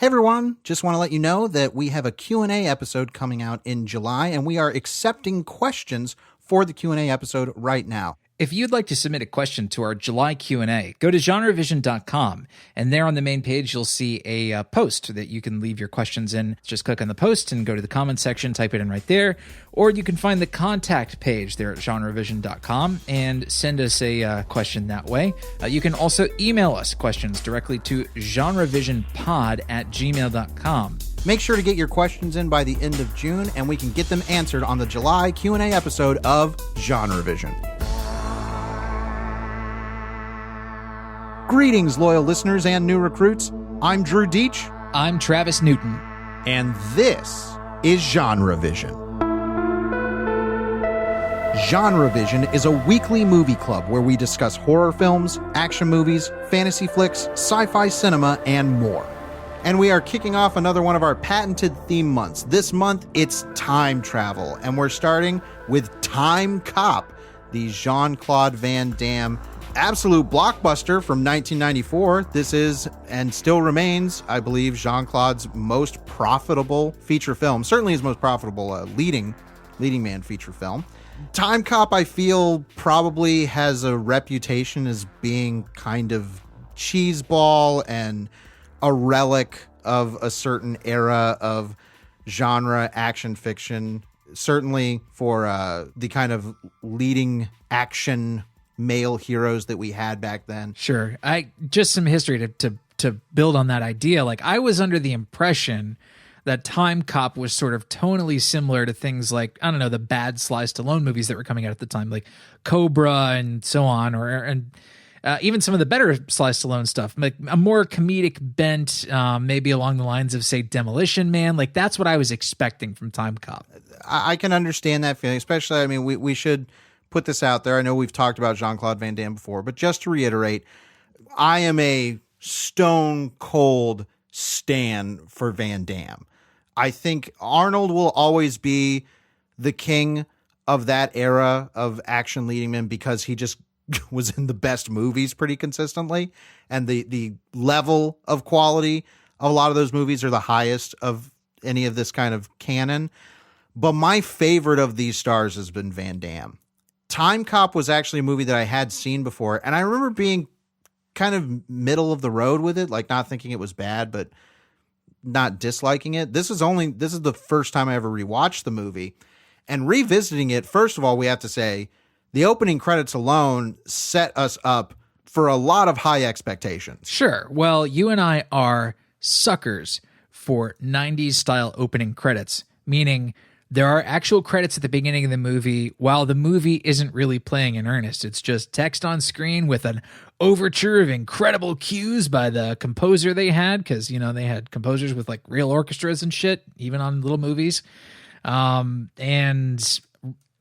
Hey everyone, just want to let you know that we have a Q&A episode coming out in July, and we are accepting questions for the Q&A episode right now. If you'd like to submit a question to our July Q&A, go to GenreVision.com, and there on the main page you'll see a post that you can leave your questions in. Just click on the post and go to the comment section, type it in right there, or you can find the contact page there at GenreVision.com and send us a question that way. You can also email us questions directly to GenreVisionPod@gmail.com. Make sure to get your questions in by the end of June, and we can get them answered on the July Q&A episode of GenreVision. Greetings, loyal listeners and new recruits. I'm Drew Deach. I'm Travis Newton. And this is GenreVision. GenreVision is a weekly movie club where we discuss horror films, action movies, fantasy flicks, sci-fi cinema, and more. And we are kicking off another one of our patented theme months. This month, it's time travel, and we're starting with Timecop, the Jean-Claude Van Damme absolute blockbuster from 1994. This is, and still remains, I believe, Jean-Claude's most profitable feature film. Certainly his most profitable leading man feature film. Timecop, I feel, probably has a reputation as being kind of cheeseball and a relic of a certain era of genre action fiction. Certainly for the kind of leading action male heroes that we had back then. Sure. Just some history to build on that idea. Like, I was under the impression that Timecop was sort of tonally similar to things like, I don't know, the bad Sly Stallone movies that were coming out at the time, like Cobra and so on, and even some of the better Sly Stallone stuff, like a more comedic bent, maybe along the lines of, say, Demolition Man. Like, that's what I was expecting from Timecop. I can understand that feeling, especially, I mean, we should put this out there. I know we've talked about Jean-Claude Van Damme before, but just to reiterate, I am a stone cold stan for Van Damme. I think Arnold will always be the king of that era of action leading men because he just was in the best movies pretty consistently. And the level of quality of a lot of those movies are the highest of any of this kind of canon. But my favorite of these stars has been Van Damme. Timecop was actually a movie that I had seen before, and I remember being kind of middle of the road with it, like not thinking it was bad, but not disliking it. This is the first time I ever rewatched the movie, and revisiting it. First of all, we have to say the opening credits alone set us up for a lot of high expectations. Sure. Well, you and I are suckers for 90s style opening credits, meaning there are actual credits at the beginning of the movie while the movie isn't really playing in earnest. It's just text on screen with an overture of incredible cues by the composer they had, because, you know, they had composers with like real orchestras and shit, even on little movies. And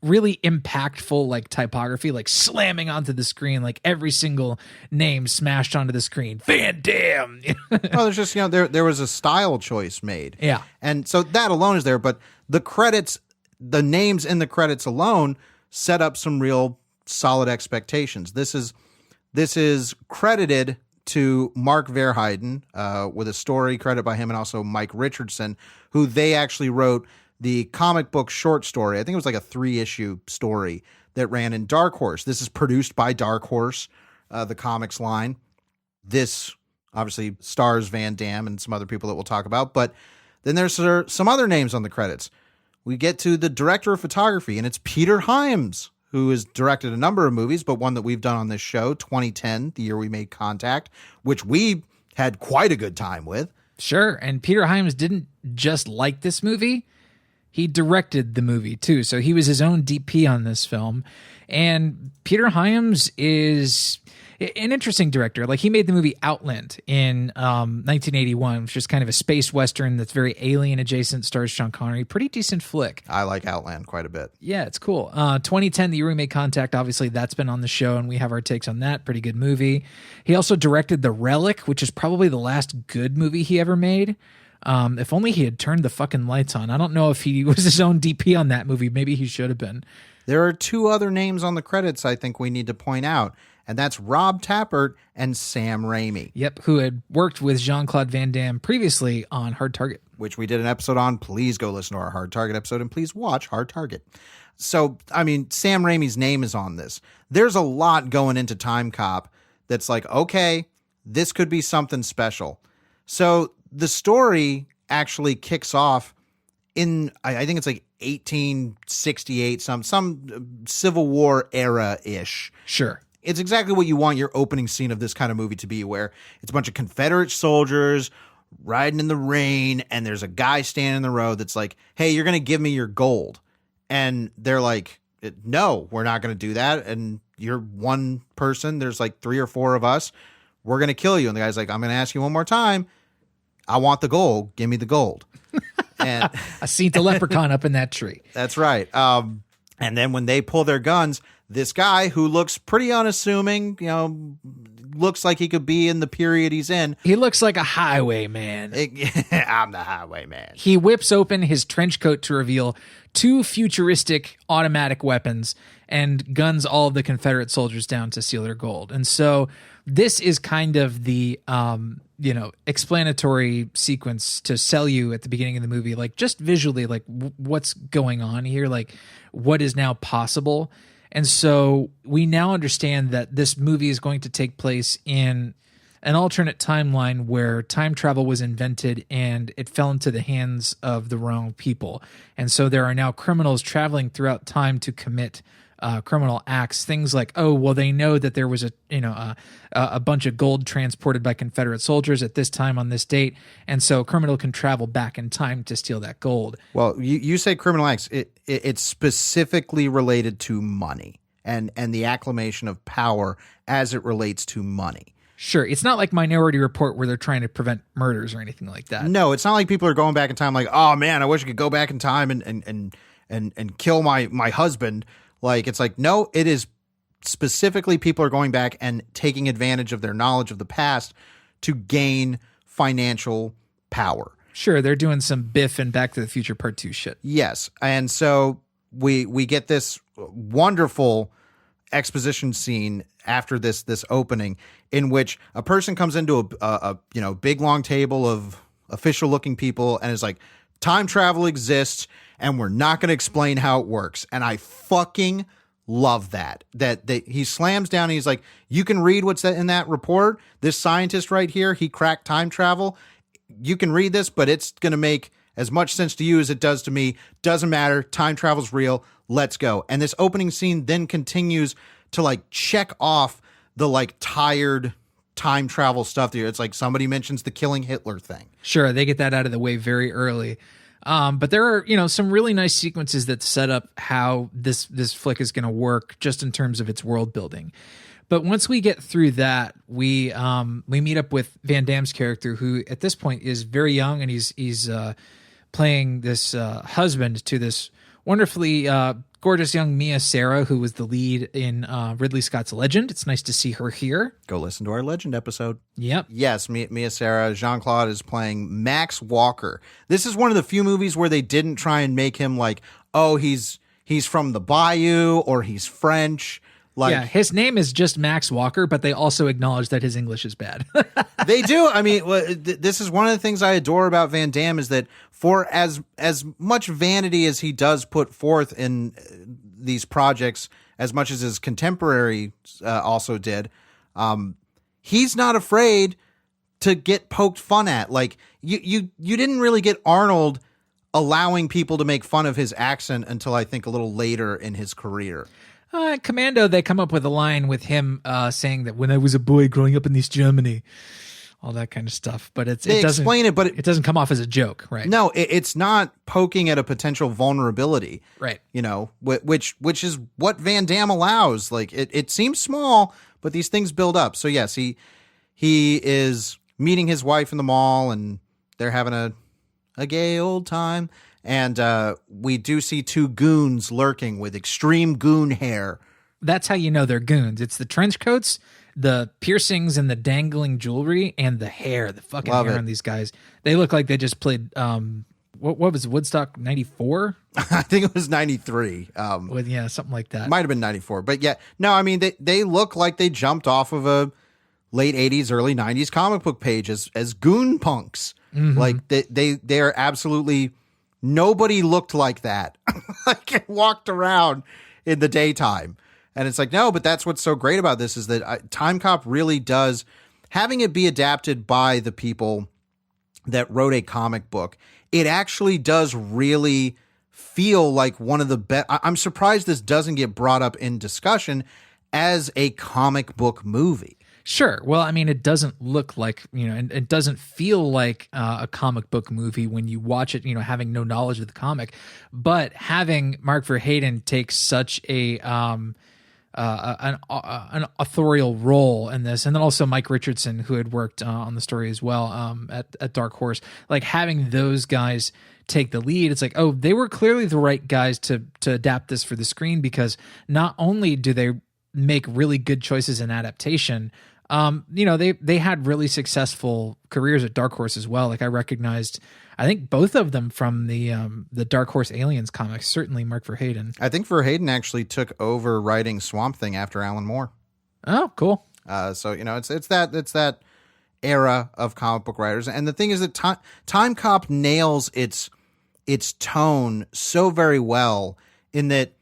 really impactful like typography, like slamming onto the screen, like every single name smashed onto the screen. Van Damme. Well, there's just, you know, there was a style choice made. Yeah. And so that alone is there, but the credits, the names in the credits alone set up some real solid expectations. This is credited to Mark Verheiden with a story credit by him, and also Mike Richardson, who they actually wrote the comic book short story. I think it was like a 3-issue story that ran in Dark Horse. This is produced by Dark Horse, the comics line. This obviously stars Van Damme and some other people that we'll talk about, but then there's some other names on the credits. We get to the director of photography, and it's Peter Hyams, who has directed a number of movies, but one that we've done on this show, 2010, the year we made contact, which we had quite a good time with. Sure. And Peter Hyams didn't just like this movie. He directed the movie too. So he was his own DP on this film. And Peter Hyams is an interesting director. Like, he made the movie Outland in 1981, which is kind of a space western that's very alien adjacent, stars Sean Connery. Pretty decent flick. I like Outland quite a bit. Yeah, it's cool. 2010, the year we made contact, obviously that's been on the show, and we have our takes on that. Pretty good movie. He also directed The Relic, which is probably the last good movie he ever made. If only he had turned the fucking lights on. I don't know if he was his own DP on that movie. Maybe he should have been. There are 2 other names on the credits I think we need to point out. and that's Rob Tappert and Sam Raimi. Yep, who had worked with Jean-Claude Van Damme previously on Hard Target. Which we did an episode on. Please go listen to our Hard Target episode, and please watch Hard Target. So, I mean, Sam Raimi's name is on this. There's a lot going into Timecop that's like, okay, this could be something special. So the story actually kicks off in, I think it's like 1868, some Civil War era-ish. Sure. It's exactly what you want your opening scene of this kind of movie to be, where it's a bunch of Confederate soldiers riding in the rain, and there's a guy standing in the road that's like, hey, you're going to give me your gold. And they're like, no, we're not going to do that. And you're one person. There's like 3 or 4 of us. We're going to kill you. And the guy's like, I'm going to ask you one more time. I want the gold. Give me the gold. And I seen the leprechaun up in that tree. That's right. And then when they pull their guns, this guy who looks pretty unassuming, looks like he could be in the period he's in. He looks like a highwayman. I'm the highwayman. He whips open his trench coat to reveal 2 futuristic automatic weapons and guns all of the Confederate soldiers down to steal their gold. And so this is kind of the explanatory sequence to sell you at the beginning of the movie, like just visually, like what's going on here, like what is now possible. And so we now understand that this movie is going to take place in an alternate timeline where time travel was invented and it fell into the hands of the wrong people. And so there are now criminals traveling throughout time to commit criminal acts. Things like, oh, well, they know that there was a bunch of gold transported by Confederate soldiers at this time on this date, and so a criminal can travel back in time to steal that gold. Well, you say criminal acts. It's specifically related to money and the acclamation of power as it relates to money. Sure, it's not like Minority Report where they're trying to prevent murders or anything like that. No, it's not like people are going back in time like, oh man, I wish I could go back in time and kill my husband. Like, it's like, no, it is specifically people are going back and taking advantage of their knowledge of the past to gain financial power. Sure, they're doing some Biff and Back to the Future Part 2 shit. Yes, and so we get this wonderful exposition scene after this opening in which a person comes into a big long table of official looking people and is like, time travel exists and we're not going to explain how it works. And I fucking love that he slams down and he's like, you can read what's in that report. This scientist right here, he cracked time travel. You can read this, but it's going to make as much sense to you as it does to me. Doesn't matter. Time travel's real. Let's go. And this opening scene then continues to like check off the like tired time travel stuff there. It's like somebody mentions the killing Hitler thing. Sure, they get that out of the way very early. But there are, some really nice sequences that set up how this flick is going to work just in terms of its world building. But once we get through that, we meet up with Van Damme's character, who at this point is very young, and he's playing this husband to this wonderfully gorgeous young Mia Sara, who was the lead in Ridley Scott's Legend. It's nice to see her here. Go listen to our Legend episode. Yep. Yes, Mia Sara. Jean-Claude is playing Max Walker. This is one of the few movies where they didn't try and make him like, oh, he's from the Bayou or he's French. Like, yeah, his name is just Max Walker, but they also acknowledge that his English is bad. They do. I mean, this is one of the things I adore about Van Damme is that for as much vanity as he does put forth in these projects, as much as his contemporary also did, he's not afraid to get poked fun at. Like you didn't really get Arnold allowing people to make fun of his accent until I think a little later in his career. Commando, they come up with a line with him saying that when I was a boy growing up in East Germany, all that kind of stuff. But it doesn't explain it, but it doesn't come off as a joke, right? No, it's not poking at a potential vulnerability, right? Which is what Van Damme allows. Like it seems small, but these things build up. So yes, he is meeting his wife in the mall, and they're having a gay old time. And we do see 2 goons lurking with extreme goon hair. That's how you know they're goons. It's the trench coats, the piercings, and the dangling jewelry, and the hair, the fucking hair on these guys. They look like they just played what was Woodstock 94? I think it was 93. Yeah, something like that. Might have been 94. But yeah, no, I mean, they look like they jumped off of a late 80s, early 90s comic book page as goon punks. Like they are absolutely, nobody looked like that. Like it walked around in the daytime. And it's like, no, but that's what's so great about this is that Timecop really does, having it be adapted by the people that wrote a comic book, it actually does really feel like one of the best. I'm surprised this doesn't get brought up in discussion as a comic book movie. Sure. Well, I mean, it doesn't look like, and it doesn't feel like a comic book movie when you watch it, having no knowledge of the comic. But having Mark Verheiden take such an authorial role in this, and then also Mike Richardson, who had worked on the story as well at Dark Horse, like having those guys take the lead, it's like, oh, they were clearly the right guys to adapt this for the screen, because not only do they make really good choices in adaptation, they had really successful careers at Dark Horse as well. Like I think both of them from the Dark Horse Aliens comics, certainly Mark Verheiden. I think Verheiden actually took over writing Swamp Thing after Alan Moore. Oh, cool. So it's that era of comic book writers, and the thing is that Timecop nails its tone so very well in that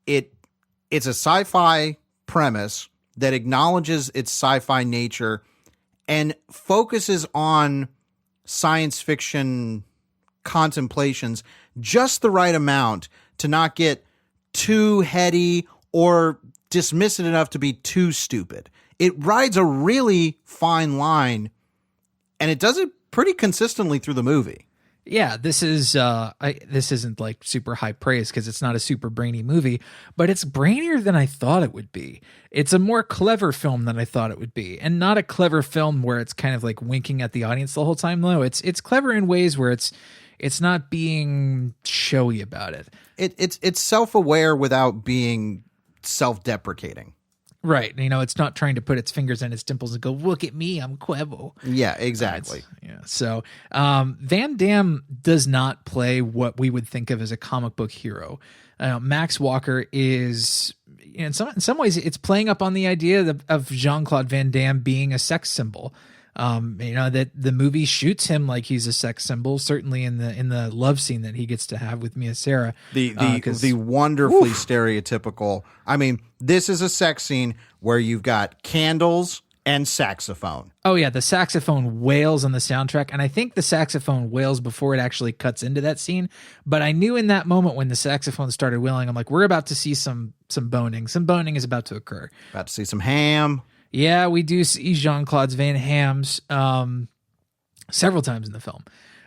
it's a sci-fi premise that acknowledges its sci-fi nature and focuses on science fiction contemplations just the right amount to not get too heady or dismiss it enough to be too stupid. It rides a really fine line, and it does it pretty consistently through the movie. Yeah, this isn't like super high praise because it's not a super brainy movie, but it's brainier than I thought it would be. It's a more clever film than I thought it would be, and not a clever film where it's kind of like winking at the audience the whole time. No, it's clever in ways where it's not being showy about it. It's self-aware without being self-deprecating. Right. It's not trying to put its fingers in its dimples and go, look at me, I'm clever. Yeah, exactly. Yeah. So Van Damme does not play what we would think of as a comic book hero. Max Walker is, in some ways, it's playing up on the idea of Jean-Claude Van Damme being a sex symbol. That the movie shoots him like he's a sex symbol, certainly in the love scene that he gets to have with Mia Sara. The wonderfully stereotypical. I mean, this is a sex scene where you've got candles and saxophone. Oh yeah, the saxophone wails on the soundtrack, and I think the saxophone wails before it actually cuts into that scene. But I knew in that moment when the saxophone started wailing, I'm like, we're about to see some boning. Some boning is about to occur. About to see some ham. Yeah, we do see Jean-Claude Van Damme's several times in the film.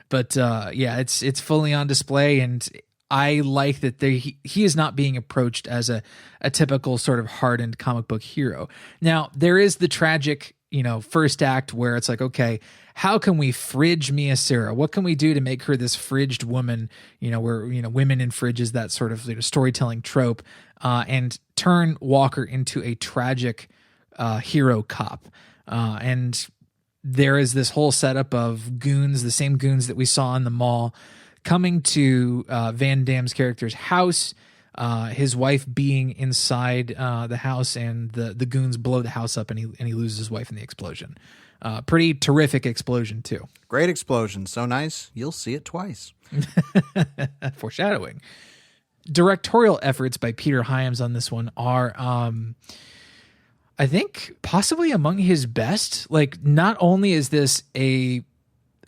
But it's fully on display, and I like that he is not being approached as a typical sort of hardened comic book hero. Now, there is the tragic, first act where it's like, okay, how can we fridge Mia Sara? What can we do to make her this fridged woman, where, women in fridges, that sort of storytelling trope, and turn Walker into a tragic hero cop. And there is this whole setup of goons, the same goons that we saw in the mall, coming to Van Damme's character's house, his wife being inside the house, and the goons blow the house up, and he loses his wife in the explosion. Pretty terrific explosion too. Great explosion. So nice, you'll see it twice. Foreshadowing. Directorial efforts by Peter Hyams on this one are I think possibly among his best. Like, not only is this a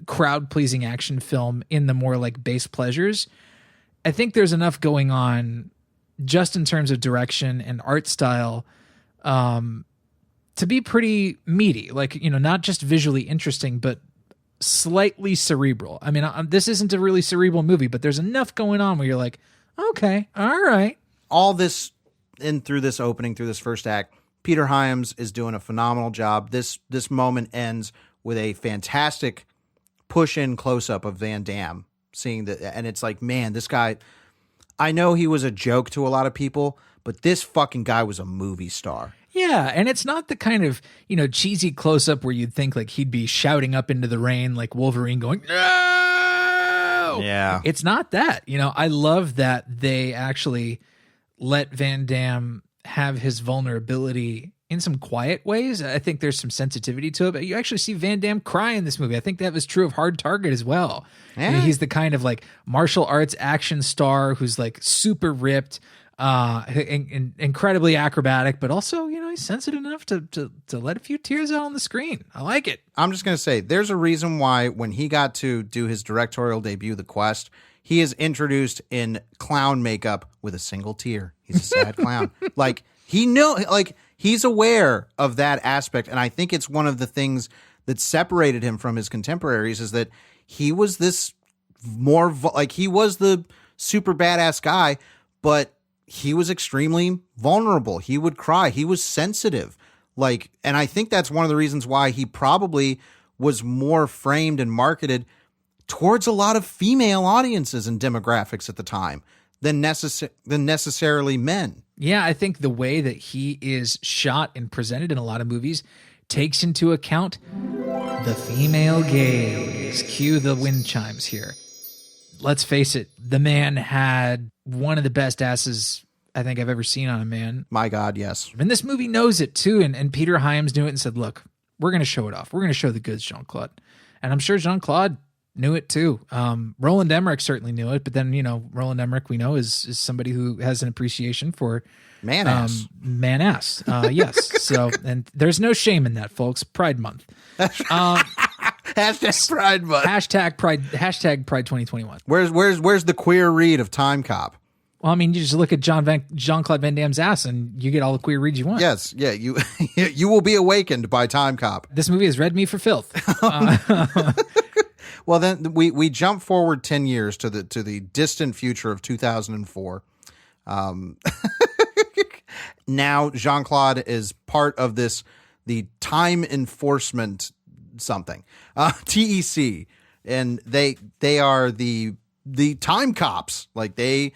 crowd-pleasing action film in the more like base pleasures, I think there's enough going on just in terms of direction and art style to be pretty meaty. Like, not just visually interesting, but slightly cerebral. I mean, this isn't a really cerebral movie, but there's enough going on where you're like, okay, all right. All this through this opening, through this first act, Peter Hyams is doing a phenomenal job. This moment ends with a fantastic push-in close-up of Van Damme, and it's like, man, this guy, I know he was a joke to a lot of people, but this fucking guy was a movie star. Yeah, and it's not the kind of, cheesy close-up where you'd think like he'd be shouting up into the rain like Wolverine going, no! no, Yeah. it's not that. You know, I love that they actually let Van Damme have his vulnerability in some quiet ways. I think there's some sensitivity to it, but you actually see Van Damme cry in this movie. I think that was true of Hard Target as well. Yeah. You know, he's the kind of like martial arts action star who's like super ripped, incredibly acrobatic, but also, you know, he's sensitive enough to let a few tears out on the screen. I like it. I'm just going to say there's a reason why when he got to do his directorial debut, The Quest, he is introduced in clown makeup with a single tear. He's a sad clown. Like he knew, like he's aware of that aspect. And I think it's one of the things that separated him from his contemporaries is that he was this more like he was the super badass guy, but he was extremely vulnerable. He would cry. He was sensitive. Like, and I think that's one of the reasons why he probably was more framed and marketed towards a lot of female audiences and demographics at the time than necessarily men. Yeah, I think the way that he is shot and presented in a lot of movies takes into account the female gaze. Cue the wind chimes here. Let's face it, the man had one of the best asses I think I've ever seen on a man. My God, yes. And this movie knows it too. And Peter Hyams knew it and said, look, we're going to show it off. We're going to show the goods, Jean-Claude. And I'm sure Jean-Claude knew it too. Roland Emmerich certainly knew it. But then, you know, Roland Emmerich, we know, is somebody who has an appreciation for man ass. Man ass. Yes. So, and there's no shame in that, folks. Pride Month. Hashtag Pride Month. Hashtag Pride 2021. Where's the queer read of Timecop? Well, I mean, you just look at Jean-Claude Van Damme's ass and you get all the queer reads you want. Yes. Yeah. You you will be awakened by Timecop. This movie has read me for filth. Well, then we jump forward 10 years to the distant future of 2004. Now Jean-Claude is part of the Time Enforcement something, TEC, and they are the time cops. Like they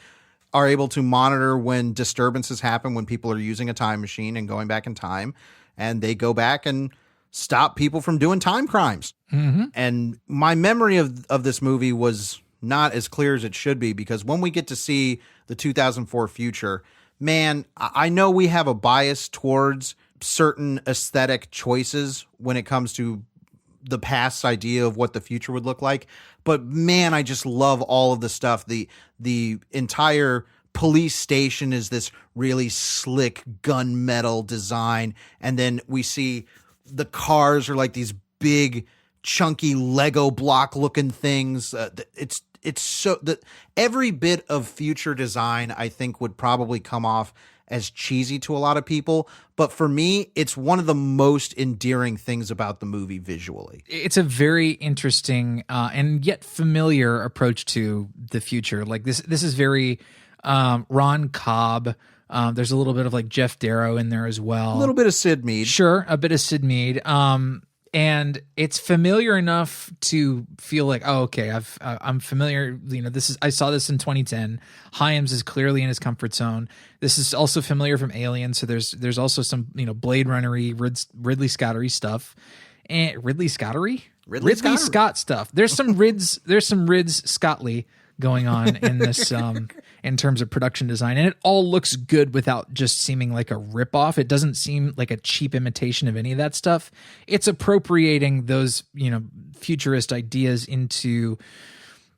are able to monitor when disturbances happen, when people are using a time machine and going back in time, and they go back and stop people from doing time crimes. Mm-hmm. And my memory of this movie was not as clear as it should be, because when we get to see the 2004 future, man, I know we have a bias towards certain aesthetic choices when it comes to the past's idea of what the future would look like. But man, I just love all of the stuff. The entire police station is this really slick gunmetal design. And then we see the cars are like these big, chunky Lego block looking things. It's so that every bit of future design, I think, would probably come off as cheesy to a lot of people. But for me, it's one of the most endearing things about the movie visually. It's a very interesting and yet familiar approach to the future. Like this is very Ron Cobb. There's a little bit of like Jeff Darrow in there as well. A little bit of Sid Mead. Sure, a bit of Sid Mead. And it's familiar enough to feel like, oh, okay, I'm familiar. You know, I saw this in 2010. Hyams is clearly in his comfort zone. This is also familiar from Alien. So there's also some, you know, Blade Runner-y, Ridley Scott-y stuff. And Ridley Scott stuff. There's some Rids Scottley going on in this in terms of production design, and it all looks good without just seeming like a ripoff. It doesn't seem like a cheap imitation of any of that stuff. It's appropriating those, you know, futurist ideas into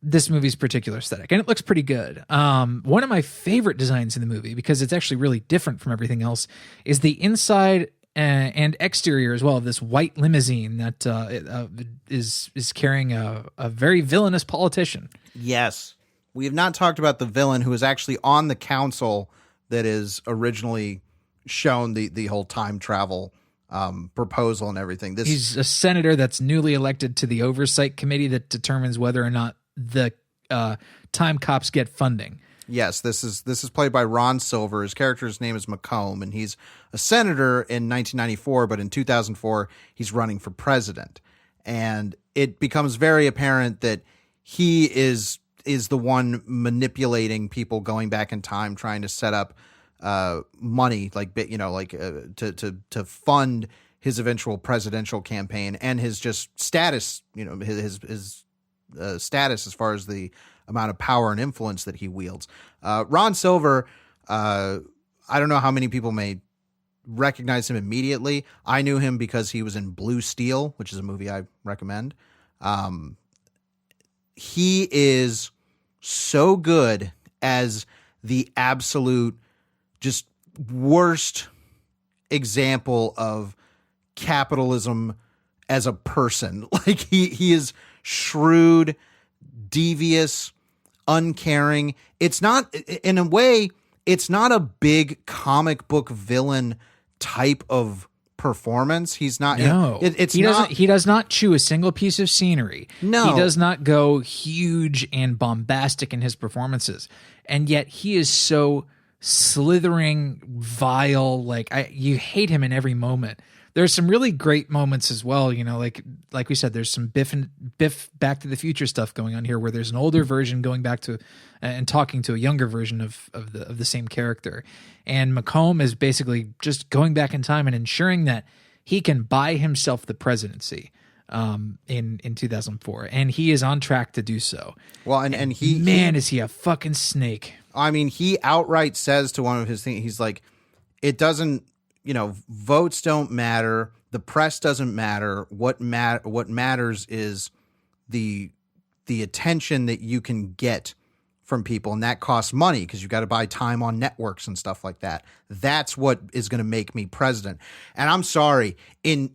this movie's particular aesthetic, and it looks pretty good. One of my favorite designs in the movie, because it's actually really different from everything else, is the inside and exterior as well of this white limousine that is carrying a very villainous politician. Yes. We have not talked about the villain who is actually on the council that is originally shown the whole time travel proposal and everything. He's a senator that's newly elected to the oversight committee that determines whether or not the time cops get funding. Yes, this is played by Ron Silver. His character's name is McComb, and he's a senator in 1994, but in 2004, he's running for president. And it becomes very apparent that he is the one manipulating people going back in time, trying to set up money, like, you know, like to fund his eventual presidential campaign and his just status, you know, his status as far as the amount of power and influence that he wields. Ron Silver, I don't know how many people may recognize him immediately. I knew him because he was in Blue Steel, which is a movie I recommend. He is so good as the absolute just worst example of capitalism as a person. Like he is shrewd, devious, uncaring. It's not, in a way, it's not a big comic book villain type of performance. He's not. No, he does not chew a single piece of scenery. No, he does not go huge and bombastic in his performances, and yet he is so slithering, vile. Like you hate him in every moment. There's some really great moments as well. You know, like we said, there's some Biff Back to the Future stuff going on here, where there's an older version going back to and talking to a younger version of the same character, and McComb is basically just going back in time and ensuring that he can buy himself the presidency in 2004, and he is on track to do so. Well, and he is he a fucking snake. I mean, he outright says to one of his things, he's like, it doesn't, you know, votes don't matter. The press doesn't matter. What matters is the attention that you can get from people. And that costs money because you've got to buy time on networks and stuff like that. That's what is going to make me president. And I'm sorry, in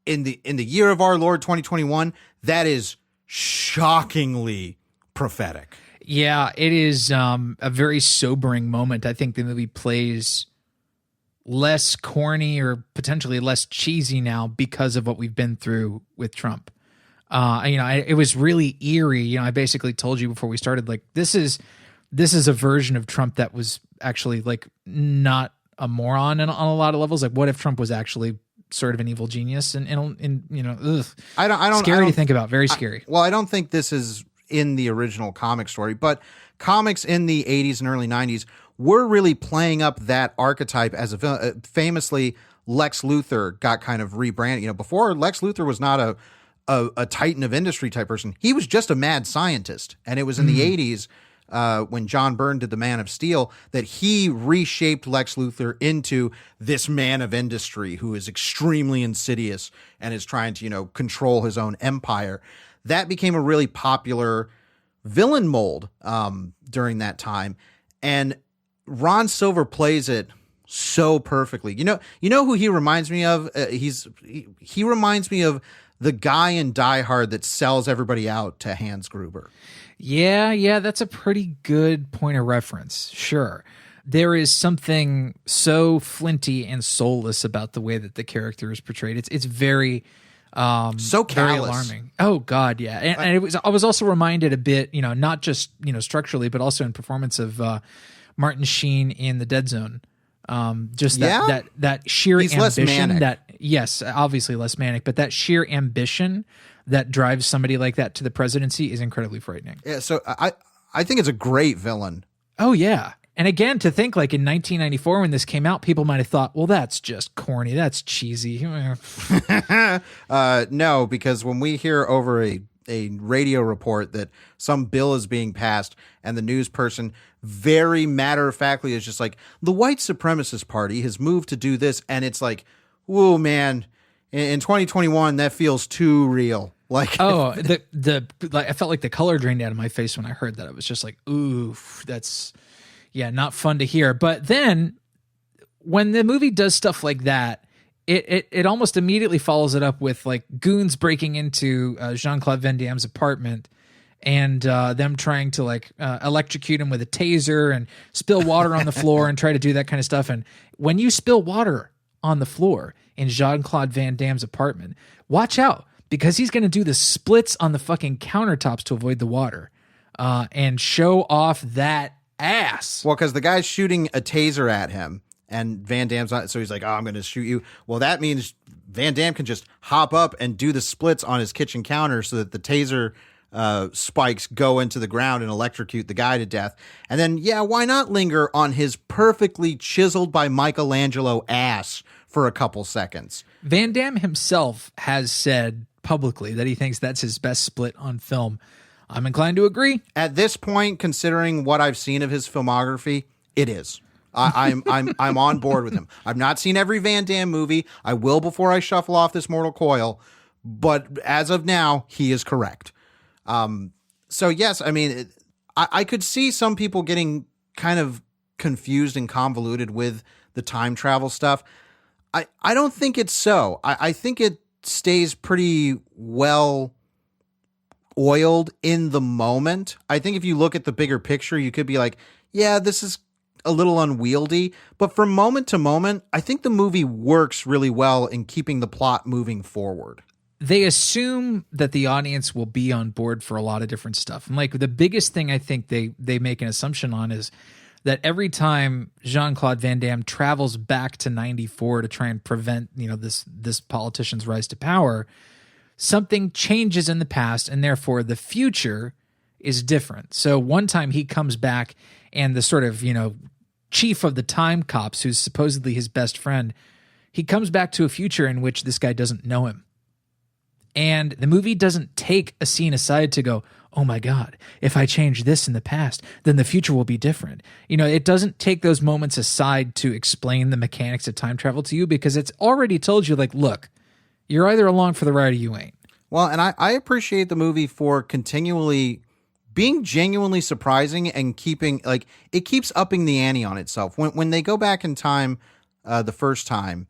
the year of our Lord 2021, that is shockingly prophetic. Yeah, it is a very sobering moment. I think the movie plays less corny or potentially less cheesy now because of what we've been through with Trump. It was really eerie. You know, I basically told you before we started, like, this is a version of Trump that was actually like not a moron on a lot of levels. Like, what if Trump was actually sort of an evil genius? And you know, ugh. I don't scary to think about. Very scary. I don't think this is in the original comic story, but comics in the 80s and early 90s were really playing up that archetype as a villain. Famously, Lex Luthor got kind of rebranded. You know, before, Lex Luthor was not a titan of industry type person. He was just a mad scientist. And it was in the 80s when John Byrne did The Man of Steel that he reshaped Lex Luthor into this man of industry who is extremely insidious and is trying to, you know, control his own empire. That became a really popular villain mold during that time. And Ron Silver plays it so perfectly. You know who he reminds me of? He reminds me of the guy in Die Hard that sells everybody out to Hans Gruber. Yeah, that's a pretty good point of reference. Sure. There is something so flinty and soulless about the way that the character is portrayed. It's very so callous. Very alarming. Oh God, yeah. And I was also reminded a bit, you know, not just, you know, structurally, but also in performance of Martin Sheen in The Dead Zone. That sheer He's ambition yes, obviously less manic, but that sheer ambition that drives somebody like that to the presidency is incredibly frightening. Yeah, so I think it's a great villain. Oh yeah. And again, to think like in 1994 when this came out, people might have thought, well, that's just corny. That's cheesy. No, because when we hear over a radio report that some bill is being passed and the news person very matter-of-factly is just like, the white supremacist party has moved to do this. And it's like, whoa, man, in 2021, that feels too real. Like, oh, I felt like the color drained out of my face when I heard that. It was just like, ooh, that's... yeah, not fun to hear. But then when the movie does stuff like that, it almost immediately follows it up with like goons breaking into Jean-Claude Van Damme's apartment and them trying to like electrocute him with a taser and spill water on the floor and try to do that kind of stuff. And when you spill water on the floor in Jean-Claude Van Damme's apartment, watch out, because he's going to do the splits on the fucking countertops to avoid the water and show off that ass. Well, because the guy's shooting a taser at him and Van Damme's on, so he's like, oh, I'm going to shoot you. Well, that means Van Damme can just hop up and do the splits on his kitchen counter so that the taser spikes go into the ground and electrocute the guy to death. And then, yeah, why not linger on his perfectly chiseled by Michelangelo ass for a couple seconds? Van Damme himself has said publicly that he thinks that's his best split on film. I'm inclined to agree. At this point, considering what I've seen of his filmography, it is. I'm on board with him. I've not seen every Van Damme movie. I will before I shuffle off this mortal coil. But as of now, he is correct. So yes, I mean, I could see some people getting kind of confused and convoluted with the time travel stuff. I don't think it's so. I think it stays pretty well oiled in the moment. I think if you look at the bigger picture, you could be like, yeah, this is a little unwieldy, but from moment to moment, I think the movie works really well in keeping the plot moving forward. They assume that the audience will be on board for a lot of different stuff. And like the biggest thing I think they make an assumption on is that every time Jean-Claude Van Damme travels back to 94 to try and prevent, this politician's rise to power, something changes in the past and therefore the future is different. So one time he comes back and the sort of, chief of the Timecops, who's supposedly his best friend, he comes back to a future in which this guy doesn't know him. And the movie doesn't take a scene aside to go, oh my God, if I change this in the past, then the future will be different. It doesn't take those moments aside to explain the mechanics of time travel to you because it's already told you, like, look, you're either along for the ride or you ain't. Well, and I appreciate the movie for continually being genuinely surprising and keeping, like, it keeps upping the ante on itself. When they go back in time the first time,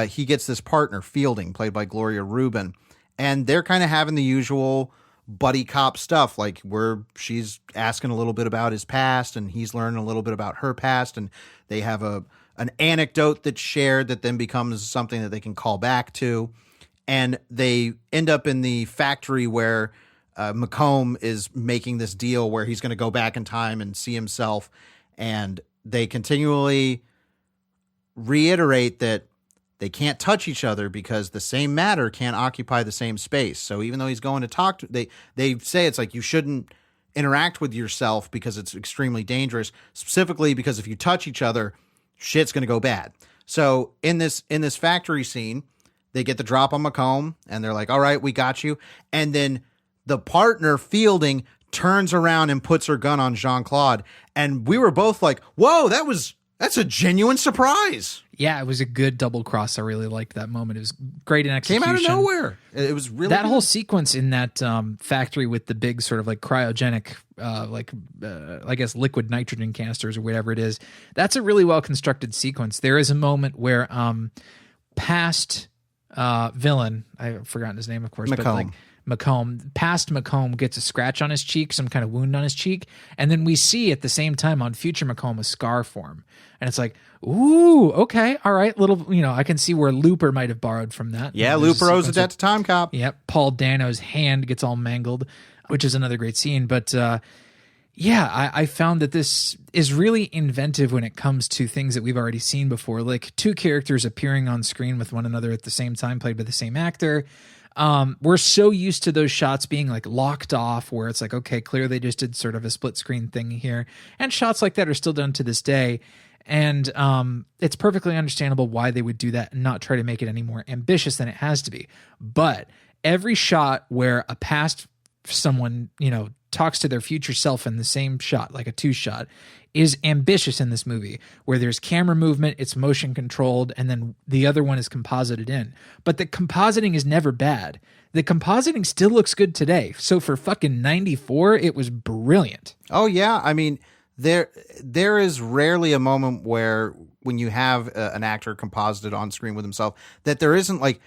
he gets this partner, Fielding, played by Gloria Rubin, and they're kind of having the usual buddy cop stuff, like where she's asking a little bit about his past and he's learning a little bit about her past, and they have an anecdote that's shared that then becomes something that they can call back to. And they end up in the factory where McComb is making this deal where he's going to go back in time and see himself. And they continually reiterate that they can't touch each other because the same matter can't occupy the same space. So even though he's going to talk to, they say it's like you shouldn't interact with yourself because it's extremely dangerous, specifically because if you touch each other, shit's going to go bad. So in this factory scene, they get the drop on McComb and they're like, all right, we got you. And then the partner, Fielding, turns around and puts her gun on Jean-Claude. And we were both like, whoa, that's a genuine surprise. Yeah, it was a good double cross. I really liked that moment. It was great in execution. Came out of nowhere. It was really that good. whole sequence in that factory with the big sort of like cryogenic, I guess liquid nitrogen canisters or whatever it is. That's a really well constructed sequence. There is a moment where past villain, I've forgotten his name, of course, but like past McComb gets a scratch on his cheek, some kind of wound on his cheek, and then we see at the same time on future McComb a scar form, and it's like, ooh, okay, all right, little, I can see where Looper might have borrowed from that. Yeah, Looper owes a debt to Timecop. Yep, Paul Dano's hand gets all mangled, which is another great scene, but I found that this is really inventive when it comes to things that we've already seen before, like two characters appearing on screen with one another at the same time, played by the same actor. We're so used to those shots being like locked off where it's like, okay, clearly they just did sort of a split screen thing here. And shots like that are still done to this day. And it's perfectly understandable why they would do that and not try to make it any more ambitious than it has to be. But every shot where a past someone, talks to their future self in the same shot, like a two shot, is ambitious in this movie, where there's camera movement, it's motion controlled, and then the other one is composited in. But the compositing is never bad. The compositing still looks good today. So for fucking 94, it was brilliant. Oh yeah. I mean, there is rarely a moment where when you have an actor composited on screen with himself that there isn't like,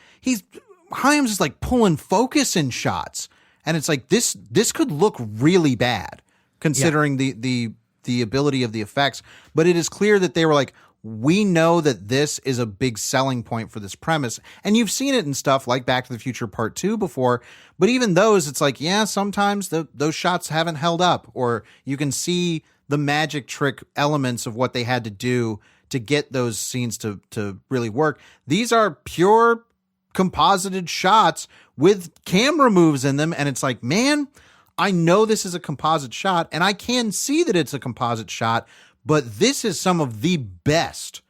Hyams is like pulling focus in shots. And it's like, this could look really bad considering the ability of the effects. But it is clear that they were like, we know that this is a big selling point for this premise. And you've seen it in stuff like Back to the Future Part 2 before. But even those, it's like, yeah, sometimes those shots haven't held up. Or you can see the magic trick elements of what they had to do to get those scenes to really work. These are pure composited shots with camera moves in them, and it's like, man, I know this is a composite shot and I can see that it's a composite shot, but this is some of the best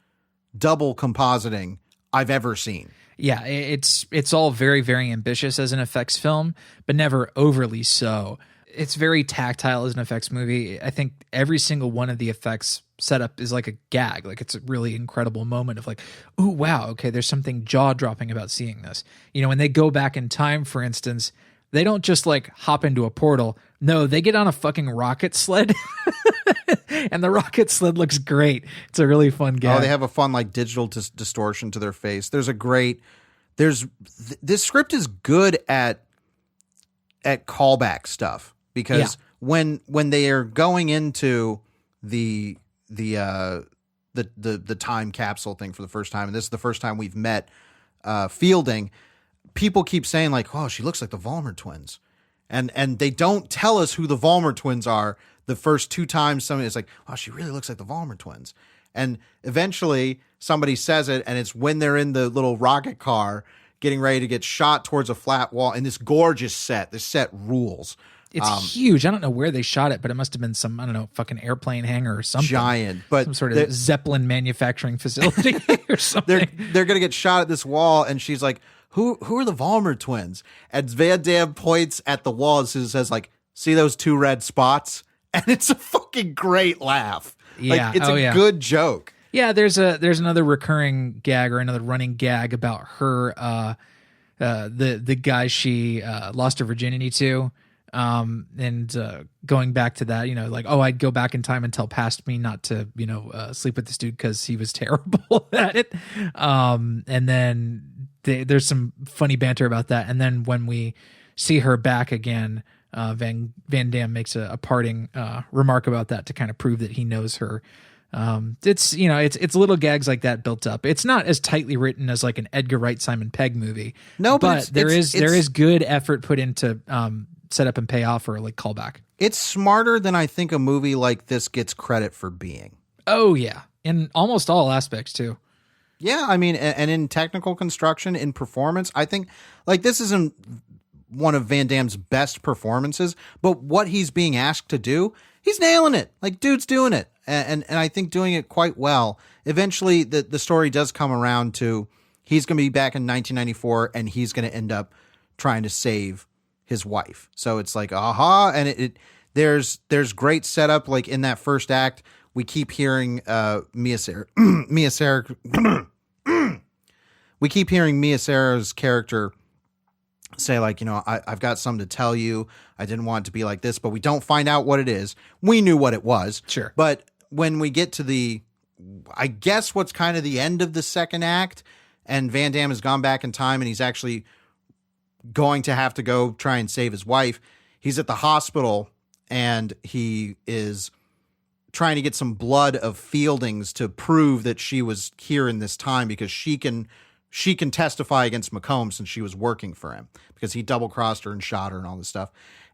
double compositing I've ever seen. Yeah, it's all very, very ambitious as an effects film, but never overly so. It's very tactile as an effects movie. I think every single one of the effects setup is like a gag. Like it's a really incredible moment of like, oh wow, okay, there's something jaw dropping about seeing this. You know, when they go back in time, for instance, they don't just like hop into a portal. No, they get on a fucking rocket sled. And the rocket sled looks great. It's a really fun gag. Oh, they have a fun like digital distortion to their face. This script is good at callback stuff because when they are going into the time capsule thing for the first time, and this is the first time we've met Fielding, people keep saying like, oh, she looks like the Vollmer twins. And they don't tell us who the Vollmer twins are the first two times. Somebody is like, oh, she really looks like the Vollmer twins. And eventually somebody says it, and it's when they're in the little rocket car getting ready to get shot towards a flat wall in this gorgeous set. This set rules. It's huge. I don't know where they shot it, but it must have been some, I don't know, fucking airplane hangar or something. Giant. But some sort of Zeppelin manufacturing facility or something. They're going to get shot at this wall, and she's like, who are the Vollmer twins? And Van Damme points at the wall and says like, see those two red spots? And it's a fucking great laugh. Yeah. Like, it's a good joke. Yeah, there's another recurring gag or another running gag about her, the guy she lost her virginity to, and going back to that, you know, like, oh, I'd go back in time and tell past me not to, you know, sleep with this dude because he was terrible at it. And then there's some funny banter about that. And then when we see her back again, Van Damme makes a parting remark about that to kind of prove that he knows her. It's, you know, it's little gags like that built up. It's not as tightly written as like an Edgar Wright, Simon Pegg movie. No, but there is good effort put into set up and pay off or like callback. It's smarter than I think a movie like this gets credit for being. Oh yeah, in almost all aspects too. Yeah, I mean, and in technical construction, in performance, I think like this isn't one of Van Damme's best performances, but what he's being asked to do, he's nailing it. Like, dude's doing it. And I think doing it quite well. Eventually, the story does come around to he's going to be back in 1994, and he's going to end up trying to save his wife. So it's like, aha. And there's great setup. Like in that first act, we keep hearing Mia Sara's character say like, you know, I've got something to tell you. I didn't want it to be like this, but we don't find out what it is. We knew what it was. Sure. But when we get to I guess what's kind of the end of the second act, and Van Damme has gone back in time and he's actually going to have to go try and save his wife. He's at the hospital and he is trying to get some blood of Fielding's to prove that she was here in this time, because she can testify against McComb since she was working for him, because he double-crossed her and shot her and all this stuff.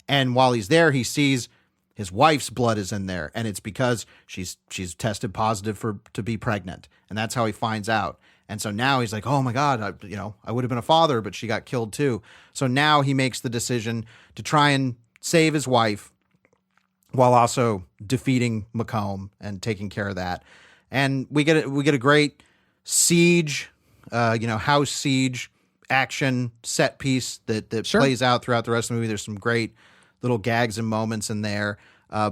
And while he's there, he sees his wife's blood is in there, and it's because she's tested positive to be pregnant, and that's how he finds out. And so now he's like, oh my God, I would have been a father, but she got killed too. So now he makes the decision to try and save his wife while also defeating McComb and taking care of that. And we get a great siege, house siege action set piece that Sure. plays out throughout the rest of the movie. There's some great little gags and moments in there.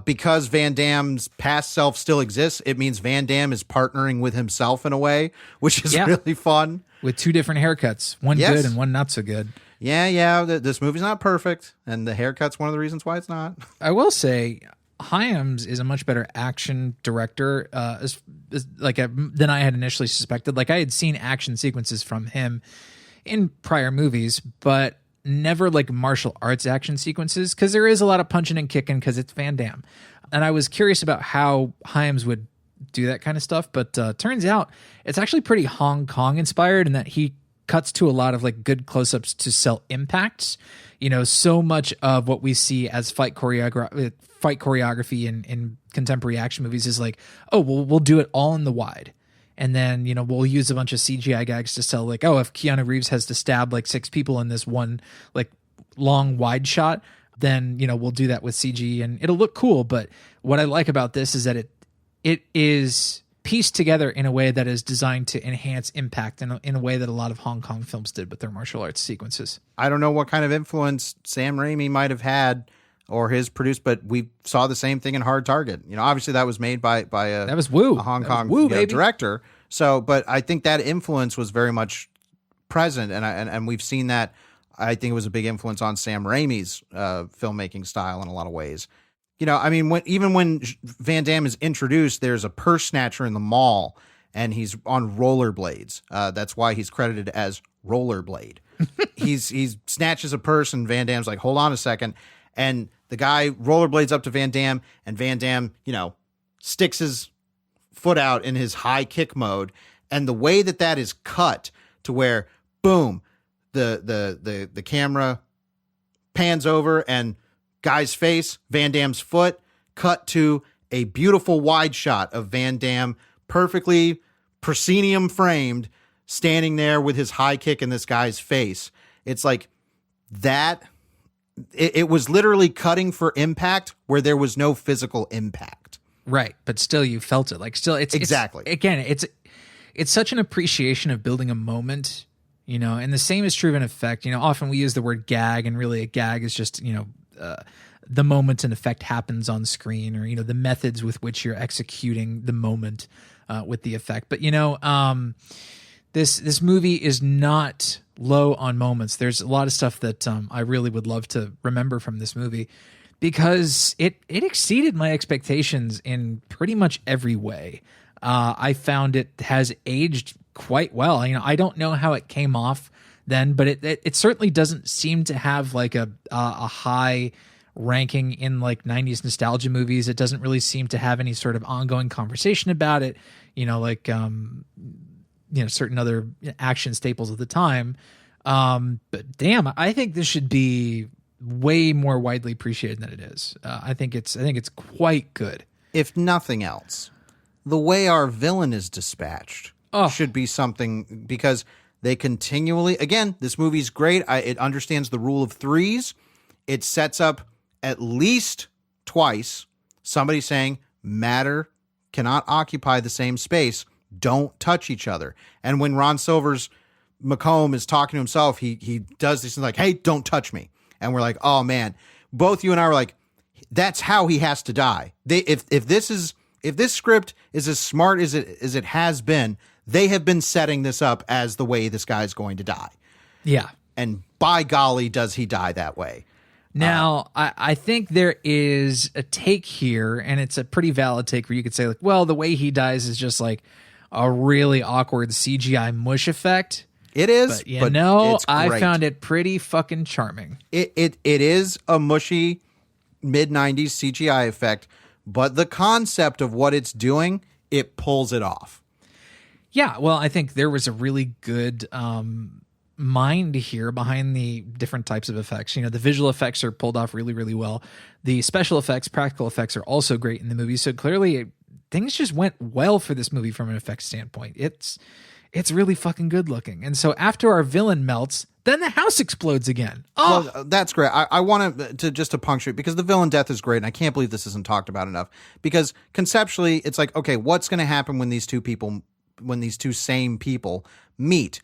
Because Van Damme's past self still exists, it means Van Damme is partnering with himself in a way, which is really fun. With two different haircuts, one good and one not so good. Yeah. This movie's not perfect, and the haircut's one of the reasons why it's not. I will say, Hyams is a much better action director than I had initially suspected. Like, I had seen action sequences from him in prior movies, but never like martial arts action sequences, because there is a lot of punching and kicking because it's Van Damme. And I was curious about how Hyams would do that kind of stuff, but turns out it's actually pretty Hong Kong inspired in that he cuts to a lot of like good close-ups to sell impacts. You know, so much of what we see as fight choreography in contemporary action movies is like, oh, well, we'll do it all in the wide. And then, you know, we'll use a bunch of CGI gags to sell like, oh, if Keanu Reeves has to stab like 6 people in this one like long wide shot, then, you know, we'll do that with CG and it'll look cool. But what I like about this is that it is pieced together in a way that is designed to enhance impact in a way that a lot of Hong Kong films did with their martial arts sequences. I don't know what kind of influence Sam Raimi might have had or his produced, but we saw the same thing in Hard Target. Obviously that was made by that was Woo. a Hong That was Kong Woo, baby. director. So, but I think that influence was very much present, and we've seen that. I think it was a big influence on Sam Raimi's filmmaking style in a lot of ways. Even when Van Damme is introduced, there's a purse snatcher in the mall, and he's on rollerblades. That's why he's credited as Rollerblade. He snatches a purse, and Van Damme's like, hold on a second. And the guy rollerblades up to Van Damme, and Van Damme, sticks his foot out in his high kick mode. And the way that is cut to where, boom, the camera pans over and guy's face, Van Damme's foot, cut to a beautiful wide shot of Van Damme, perfectly proscenium framed, standing there with his high kick in this guy's face. It's like that. It was literally cutting for impact where there was no physical impact. Right. But still you felt it. Like still exactly. It's such an appreciation of building a moment, and the same is true of an effect. Often we use the word gag, and really a gag is just, the moment an effect happens on screen, or, the methods with which you're executing the moment with the effect. But, this movie is not low on moments. There's a lot of stuff that I really would love to remember from this movie, because it exceeded my expectations in pretty much every way. I found it has aged quite well. I don't know how it came off then, but it certainly doesn't seem to have like a high ranking in like 90s nostalgia movies. It doesn't really seem to have any sort of ongoing conversation about it, certain other action staples of the time. But damn, I think this should be way more widely appreciated than it is. I think it's quite good. If nothing else, the way our villain is dispatched should be something, because they continually, again, this movie's great. It understands the rule of threes. It sets up at least twice somebody saying matter cannot occupy the same space. Don't touch each other. And when Ron Silver's Macomb is talking to himself, he does this like, hey, don't touch me. And we're like, oh man, both you and I were like, that's how he has to die. If this script is as smart as it has been, they have been setting this up as the way this guy's going to die. Yeah. And by golly, does he die that way? Now, I think there is a take here, and it's a pretty valid take, where you could say, like, well, the way he dies is just like a really awkward CGI mush effect. It is, but I found it pretty fucking charming. It is a mushy mid-90s CGI effect, but the concept of what it's doing, it pulls it off. Yeah, well, I think there was a really good mind here behind the different types of effects. The visual effects are pulled off really, really well. The special effects, practical effects are also great in the movie. So clearly things just went well for this movie from an effects standpoint. It's really fucking good looking. And so after our villain melts, then the house explodes again. Oh, well, that's great. I want to punctuate, because the villain death is great, and I can't believe this isn't talked about enough, because conceptually it's like, okay, what's going to happen when these two same people meet?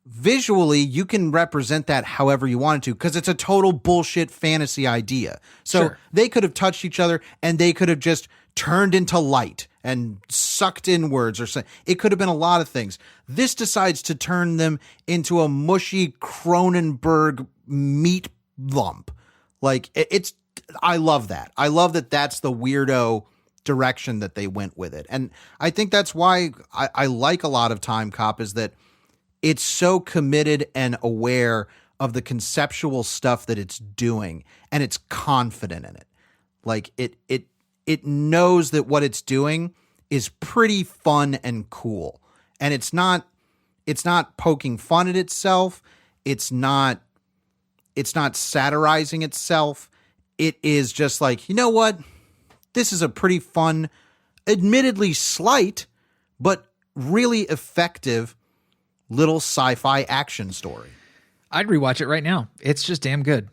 Visually, you can represent that however you wanted to, because it's a total bullshit fantasy idea. So Sure. They could have touched each other, and they could have just turned into light and sucked inwards, or something. It could have been a lot of things. This decides to turn them into a mushy Cronenberg meat lump. Like, I love that. I love that that's the weirdo direction that they went with it. And I think that's why I like a lot of Timecop, is that it's so committed and aware of the conceptual stuff that it's doing, and it's confident in it. Like it knows that what it's doing is pretty fun and cool. And it's not poking fun at itself. It's not satirizing itself. It is just like, you know what? This is a pretty fun, admittedly slight, but really effective little sci-fi action story. I'd rewatch it right now. It's just damn good.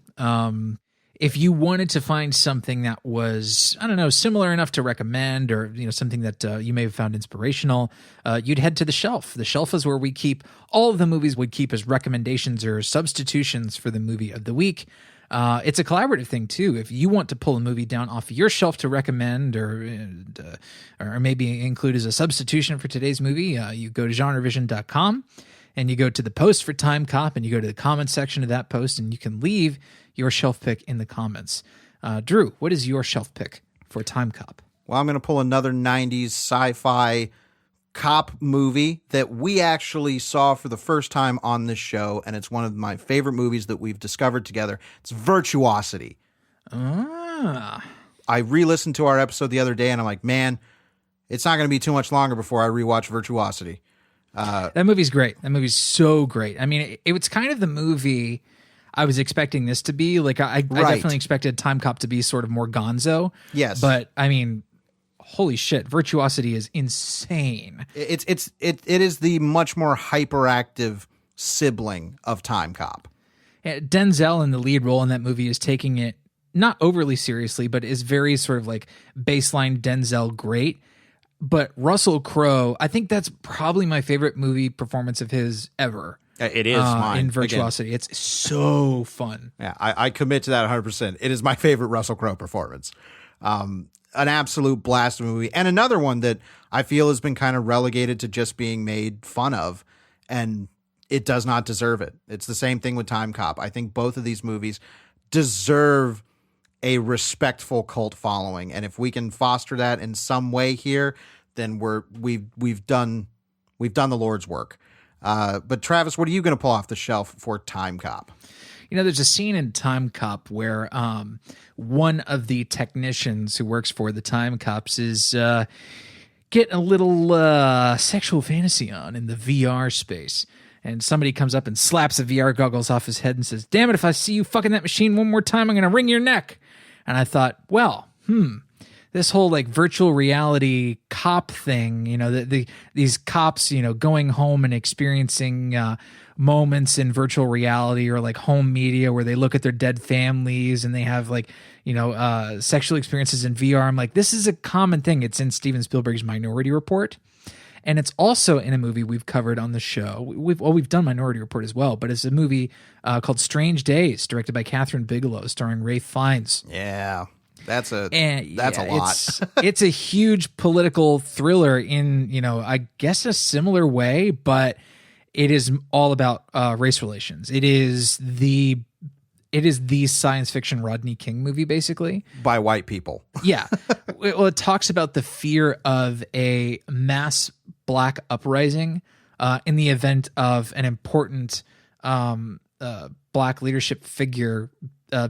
If you wanted to find something that was, I don't know, similar enough to recommend, or something that you may have found inspirational, you'd head to the shelf. The shelf is where we keep all of the movies we'd keep as recommendations or substitutions for the movie of the week. It's a collaborative thing too. If you want to pull a movie down off your shelf to recommend, or maybe include as a substitution for today's movie, you go to GenreVision.com and you go to the post for Timecop, and you go to the comments section of that post, and you can leave your shelf pick in the comments. Drew, what is your shelf pick for Timecop? Well, I'm going to pull another 90s sci-fi cop movie that we actually saw for the first time on this show, and it's one of my favorite movies that we've discovered together. It's Virtuosity. I re-listened to our episode the other day, and I'm like, man, it's not going to be too much longer before I rewatch Virtuosity. That movie's great. That movie's so great. I mean, it's kind of the movie I was expecting this to be. Like, I definitely expected Timecop to be sort of more gonzo. Yes. But, I mean, holy shit, Virtuosity is insane. It is the much more hyperactive sibling of Timecop. Denzel in the lead role in that movie is taking it not overly seriously, but is very sort of like baseline Denzel great. But Russell Crowe, I think that's probably my favorite movie performance of his ever. It is mine. In Virtuosity. Again, it's so fun. Yeah, I commit to that 100%. It is my favorite Russell Crowe performance. An absolute blast of a movie. And another one that I feel has been kind of relegated to just being made fun of, and it does not deserve it. It's the same thing with Timecop. I think both of these movies deserve a respectful cult following, and if we can foster that in some way here, then we've done the Lord's work. But Travis, what are you going to pull off the shelf for Timecop? You know, there's a scene in Timecop where one of the technicians who works for the Timecops is getting a little sexual fantasy on in the VR space. And somebody comes up and slaps the VR goggles off his head and says, "Damn it, if I see you fucking that machine one more time, I'm going to wring your neck." And I thought, well, this whole like virtual reality cop thing, you know, these cops, you know, going home and experiencing moments in virtual reality or like home media where they look at their dead families and they have like, you know, sexual experiences in VR. I'm like, this is a common thing. It's in Steven Spielberg's Minority Report. And it's also in a movie we've covered on the show. We've done Minority Report as well, but it's a movie called Strange Days, directed by Catherine Bigelow, starring Ralph Fiennes. Yeah, that's a lot. It's a huge political thriller in, you know, I guess a similar way, but it is all about race relations. It is the science fiction Rodney King movie, basically. By white people. Yeah. Well, it talks about the fear of a mass black uprising in the event of an important black leadership figure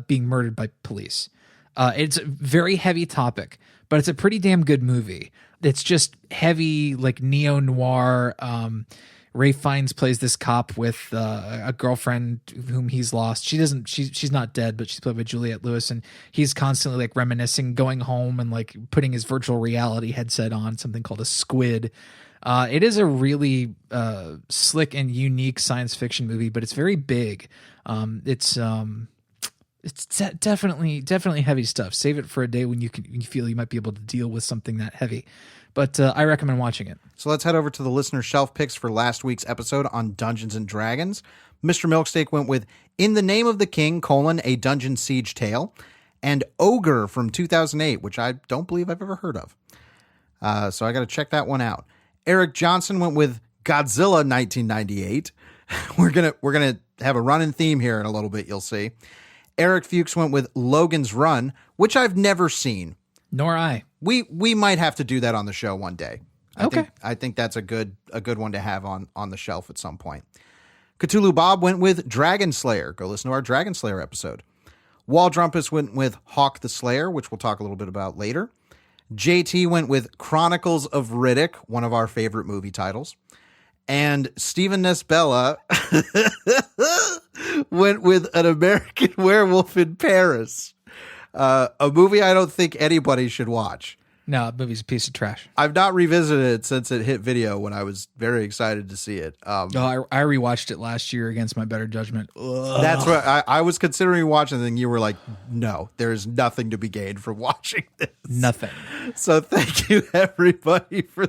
being murdered by police. It's a very heavy topic, but it's a pretty damn good movie. It's just heavy, like neo-noir. Ralph Fiennes plays this cop with a girlfriend whom he's lost. She's not dead, but she's played by Juliette Lewis, and he's constantly like reminiscing, going home and like putting his virtual reality headset on, something called a squid. It is a really slick and unique science fiction movie, but it's very big. It's definitely heavy stuff. Save it for a day when you feel you might be able to deal with something that heavy. But I recommend watching it. So let's head over to the listener shelf picks for last week's episode on Dungeons and Dragons. Mr. Milksteak went with In the Name of the King, a Dungeon Siege Tale, and Ogre from 2008, which I don't believe I've ever heard of. So I got to check that one out. Eric Johnson went with Godzilla 1998. We're gonna have a running theme here in a little bit, you'll see. Eric Fuchs went with Logan's Run, which I've never seen. Nor I. We might have to do that on the show one day. I think that's a good one to have on the shelf at some point. Cthulhu Bob went with Dragon Slayer. Go listen to our Dragon Slayer episode. Wall Drumpus went with Hawk the Slayer, which we'll talk a little bit about later. JT went with Chronicles of Riddick, one of our favorite movie titles. And Stephen Nesbella went with An American Werewolf in Paris. A movie I don't think anybody should watch. No, the movie's a piece of trash. I've not revisited it since it hit video when I was very excited to see it. I rewatched it last year against my better judgment. Ugh. That's what I was considering watching, and you were like, no, there's nothing to be gained from watching this. Nothing. So thank you, everybody, for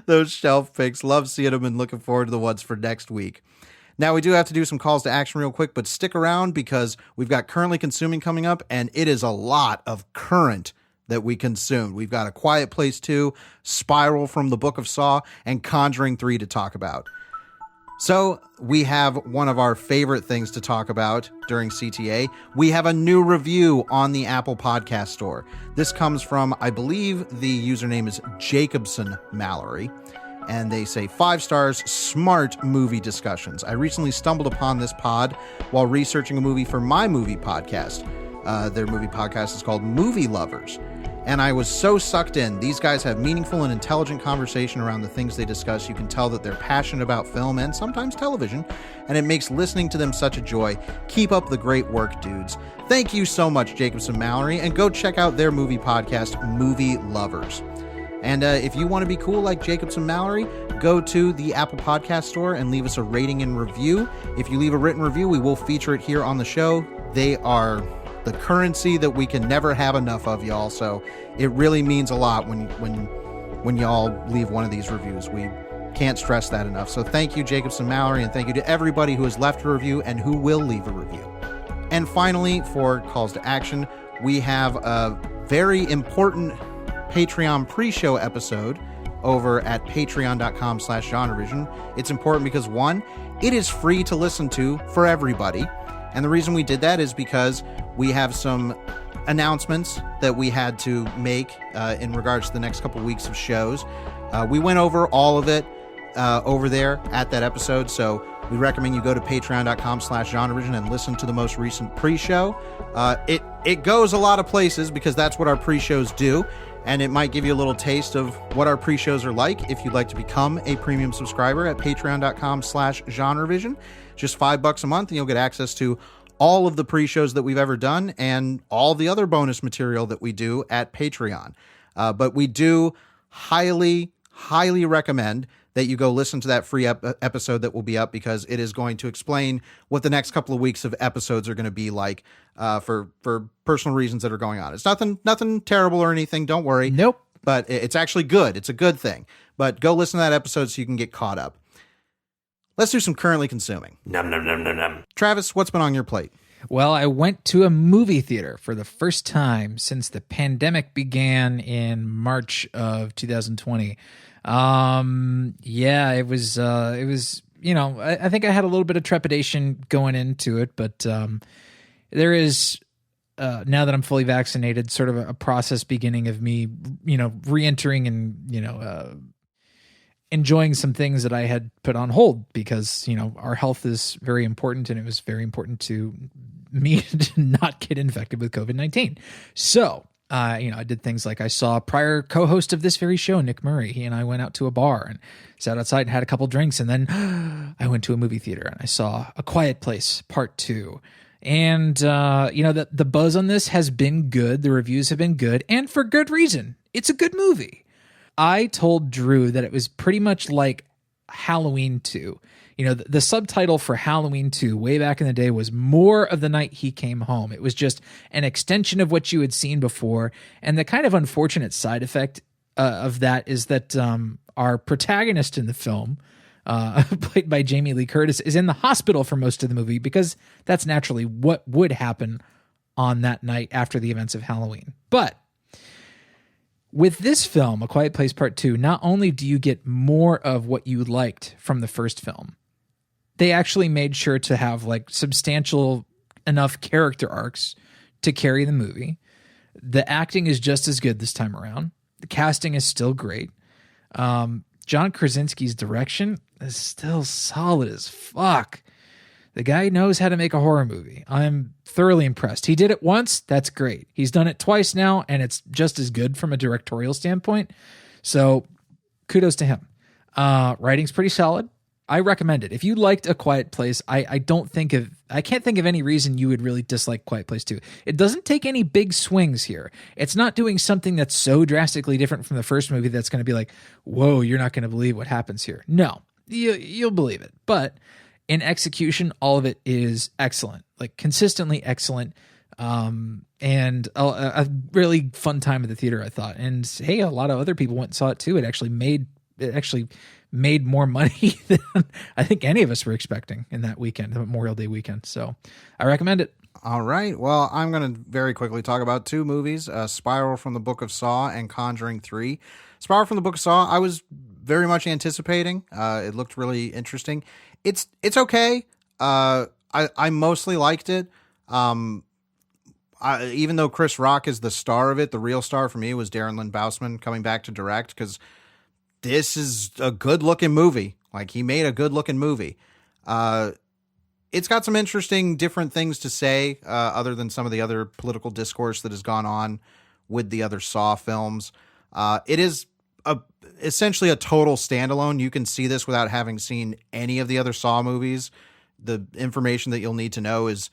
those shelf picks. Love seeing them and looking forward to the ones for next week. Now, we do have to do some calls to action real quick, but stick around because we've got Currently Consuming coming up, and it is a lot of current that we consumed. We've got A Quiet Place 2, Spiral from the Book of Saw, and Conjuring 3 to talk about. So we have one of our favorite things to talk about during CTA. We have a new review on the Apple Podcast Store. This comes from, I believe the username is Jacobson Mallory, and they say 5 stars, smart movie discussions. I recently stumbled upon this pod while researching a movie for my movie podcast. Their movie podcast is called Movie Lovers. And I was so sucked in. These guys have meaningful and intelligent conversation around the things they discuss. You can tell that they're passionate about film and sometimes television, and it makes listening to them such a joy. Keep up the great work, dudes. Thank you so much, Jacobson Mallory, and go check out their movie podcast, Movie Lovers. And if you want to be cool like Jacobson Mallory, go to the Apple Podcast Store and leave us a rating and review. If you leave a written review, we will feature it here on the show. They are the currency that we can never have enough of, y'all. So it really means a lot when y'all leave one of these reviews. We can't stress that enough. So thank you, Jacobson Mallory, and thank you to everybody who has left a review and who will leave a review. And finally, for calls to action, we have a very important Patreon pre-show episode over at patreon.com/GenreVision. It's important because, one, it is free to listen to for everybody. And the reason we did that is because we have some announcements that we had to make in regards to the next couple weeks of shows. We went over all of it over there at that episode, so we recommend you go to patreon.com/GenreVision and listen to the most recent pre-show. It goes a lot of places because that's what our pre-shows do, and it might give you a little taste of what our pre-shows are like if you'd like to become a premium subscriber at patreon.com/GenreVision. Just $5 a month, and you'll get access to all of the pre-shows that we've ever done and all the other bonus material that we do at Patreon. But we do highly recommend that you go listen to that free episode that will be up, because it is going to explain what the next couple of weeks of episodes are going to be like for personal reasons that are going on. It's nothing terrible or anything. Don't worry. Nope. But it's actually good. It's a good thing. But go listen to that episode so you can get caught up. Let's do some Currently Consuming. Nom nom nom nom nom. Travis, what's been on your plate? Well, I went to a movie theater for the first time since the pandemic began in March of 2020. Yeah, it was, I think I had a little bit of trepidation going into it, but there is, now that I'm fully vaccinated, sort of a process beginning of me, re-entering and, enjoying some things that I had put on hold because, our health is very important, and it was very important to me to not get infected with COVID-19. So, I did things like I saw a prior co-host of this very show, Nick Murray. He and I went out to a bar and sat outside and had a couple drinks. And then I went to a movie theater and I saw A Quiet Place Part 2. And, the buzz on this has been good. The reviews have been good, and for good reason. It's a good movie. I told Drew that it was pretty much like Halloween 2. The subtitle for Halloween 2 way back in the day was More of the Night He Came Home. It was just an extension of what you had seen before. And the kind of unfortunate side effect of that is that our protagonist in the film, played by Jamie Lee Curtis, is in the hospital for most of the movie, because that's naturally what would happen on that night after the events of Halloween. But with this film, A Quiet Place Part 2, not only do you get more of what you liked from the first film, they actually made sure to have substantial enough character arcs to carry the movie. The acting is just as good this time around. The casting is still great. John Krasinski's direction is still solid as fuck. The guy knows how to make a horror movie. I'm thoroughly impressed. He did it once. That's great. He's done it twice now, and it's just as good from a directorial standpoint. So kudos to him. Writing's pretty solid. I recommend it. If you liked A Quiet Place, I can't think of any reason you would really dislike Quiet Place 2. It doesn't take any big swings here. It's not doing something that's so drastically different from the first movie that's going to be like, whoa, you're not going to believe what happens here. No, you'll believe it. But in execution, all of it is excellent, consistently excellent. And a really fun time at the theater, I thought. And hey, a lot of other people went and saw it too. It actually made more money than I think any of us were expecting in that weekend, the Memorial Day weekend. So I recommend it. All right. Well, I'm going to very quickly talk about two movies, Spiral from the Book of Saw and Conjuring 3. Spiral from the Book of Saw, I was very much anticipating. It looked really interesting. It's okay. I mostly liked it. Even though Chris Rock is the star of it, the real star for me was Darren Lynn Bousman coming back to direct, because this is a good-looking movie. Like, he made a good-looking movie. It's got some interesting different things to say, other than some of the other political discourse that has gone on with the other Saw films. It is essentially a total standalone. You can see this without having seen any of the other Saw movies. The information that you'll need to know is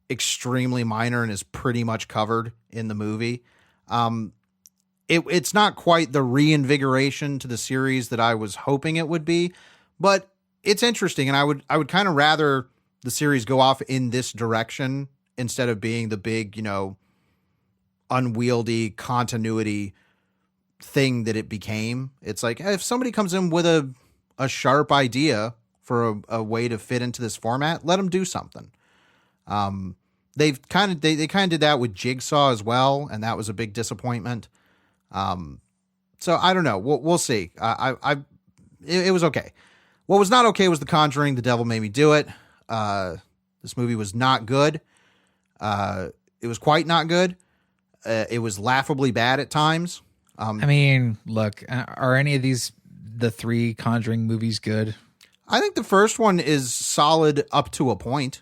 extremely minor and is pretty much covered in the movie. It's not quite the reinvigoration to the series that I was hoping it would be, but it's interesting. And I would kind of rather the series go off in this direction instead of being the big, unwieldy continuity thing that it became. It's like, if somebody comes in with a sharp idea for a way to fit into this format, let them do something. They kind of did that with Jigsaw as well, and that was a big disappointment. So I don't know. We'll see. It was okay. What was not okay was The Conjuring. The Devil Made Me Do It. This movie was not good. It was quite not good. It was laughably bad at times. I mean, look, are any of the three Conjuring movies good? I think the first one is solid up to a point.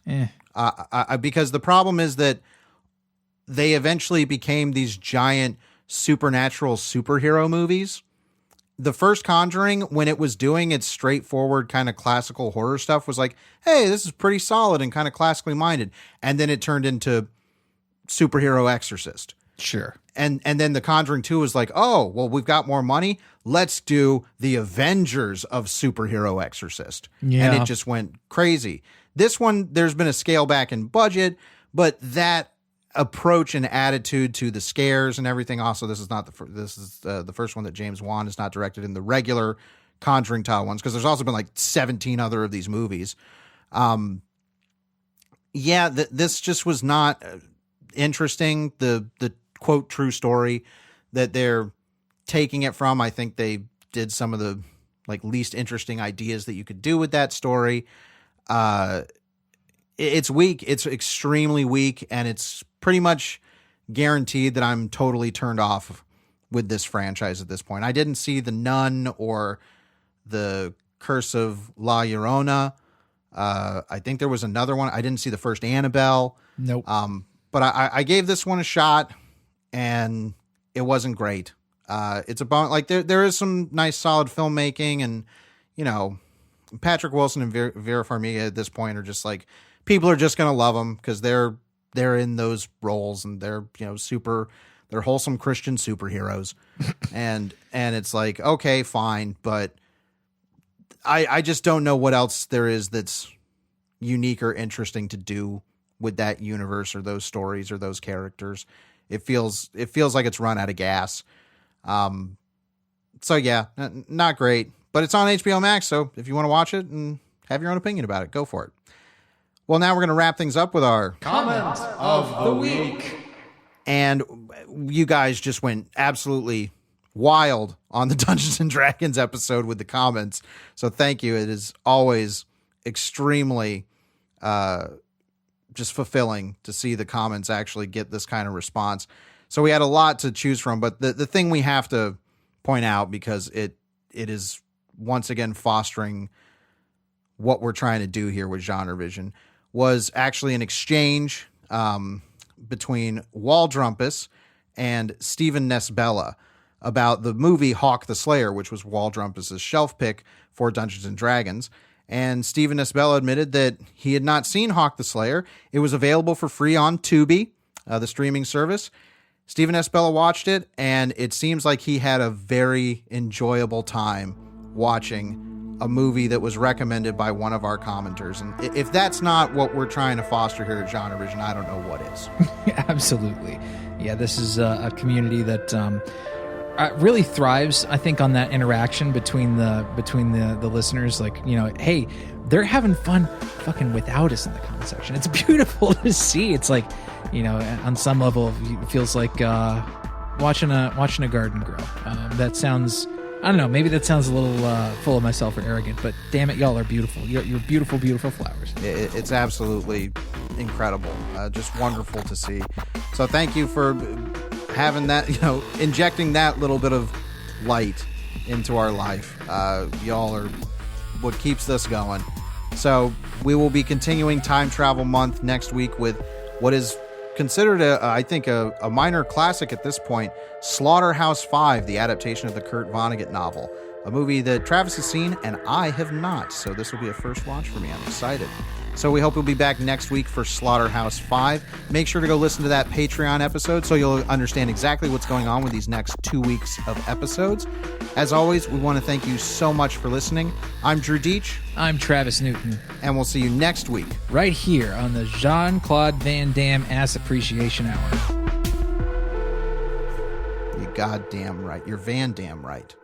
Because the problem is that they eventually became these giant supernatural superhero movies. The first Conjuring, when it was doing its straightforward kind of classical horror stuff, was like, hey, this is pretty solid and kind of classically minded. And then it turned into superhero exorcist. Sure. And then The Conjuring 2 was like, oh, well, we've got more money. Let's do the Avengers of superhero exorcist. Yeah. And it just went crazy. This one, there's been a scale back in budget, but that approach and attitude to the scares and everything. Also, this is the first one that James Wan has not directed in the regular Conjuring style ones, because there's also been like 17 other of these movies. This just was not interesting. The quote true story that they're taking it from, I think they did some of the like least interesting ideas that you could do with that story. It's weak. It's extremely weak, and it's pretty much guaranteed that I'm totally turned off with this franchise at this point. I didn't see The Nun or The Curse of La Llorona. I think there was another one. I didn't see the first Annabelle. Nope. But I gave this one a shot, and it wasn't great. It's about like there is some nice solid filmmaking, and Patrick Wilson and Vera Farmiga at this point are just like, people are just gonna love them because they're in those roles, and they're they're wholesome Christian superheroes, and it's like, okay, fine, but I just don't know what else there is that's unique or interesting to do with that universe or those stories or those characters. It feels like it's run out of gas. So yeah, not great, but it's on HBO Max. So if you want to watch it and have your own opinion about it, go for it. Well, now we're going to wrap things up with our Comment of the Week. And you guys just went absolutely wild on the Dungeons and Dragons episode with the comments. So thank you. It is always extremely just fulfilling to see the comments actually get this kind of response. So we had a lot to choose from, but the thing we have to point out, because it is once again fostering what we're trying to do here with GenreVision, was actually an exchange between Waldrumpus and Stephen Nesbella about the movie Hawk the Slayer, which was Waldrumpus's shelf pick for Dungeons and Dragons. And Stephen Nesbella admitted that he had not seen Hawk the Slayer. It was available for free on Tubi, the streaming service. Stephen Nesbella watched it, and it seems like he had a very enjoyable time watching a movie that was recommended by one of our commenters. And if that's not what we're trying to foster here at GenreVision, I don't know what is. Absolutely. Yeah, this is a community that really thrives, I think, on that interaction between the listeners. Like, you know, hey, they're having fun fucking without us in the comment section. It's beautiful to see. It's like, you know, on some level, it feels like watching a garden grow. That sounds, I don't know, maybe that sounds a little full of myself or arrogant, but damn it, y'all are beautiful. You're beautiful, beautiful flowers. It's absolutely incredible. Just wonderful to see. So thank you for having that, you know, injecting that little bit of light into our life. Y'all are what keeps this going. So we will be continuing Time Travel Month next week with what is considered, I think, a minor classic at this point, Slaughterhouse-Five, the adaptation of the Kurt Vonnegut novel, a movie that Travis has seen and I have not. So this will be a first watch for me. I'm excited. So we hope you'll be back next week for Slaughterhouse-Five. Make sure to go listen to that Patreon episode so you'll understand exactly what's going on with these next 2 weeks of episodes. As always, we want to thank you so much for listening. I'm Drew Deitch. I'm Travis Newton. And we'll see you next week. Right here on the Jean-Claude Van Damme Ass Appreciation Hour. You goddamn right. You're Van Damme right.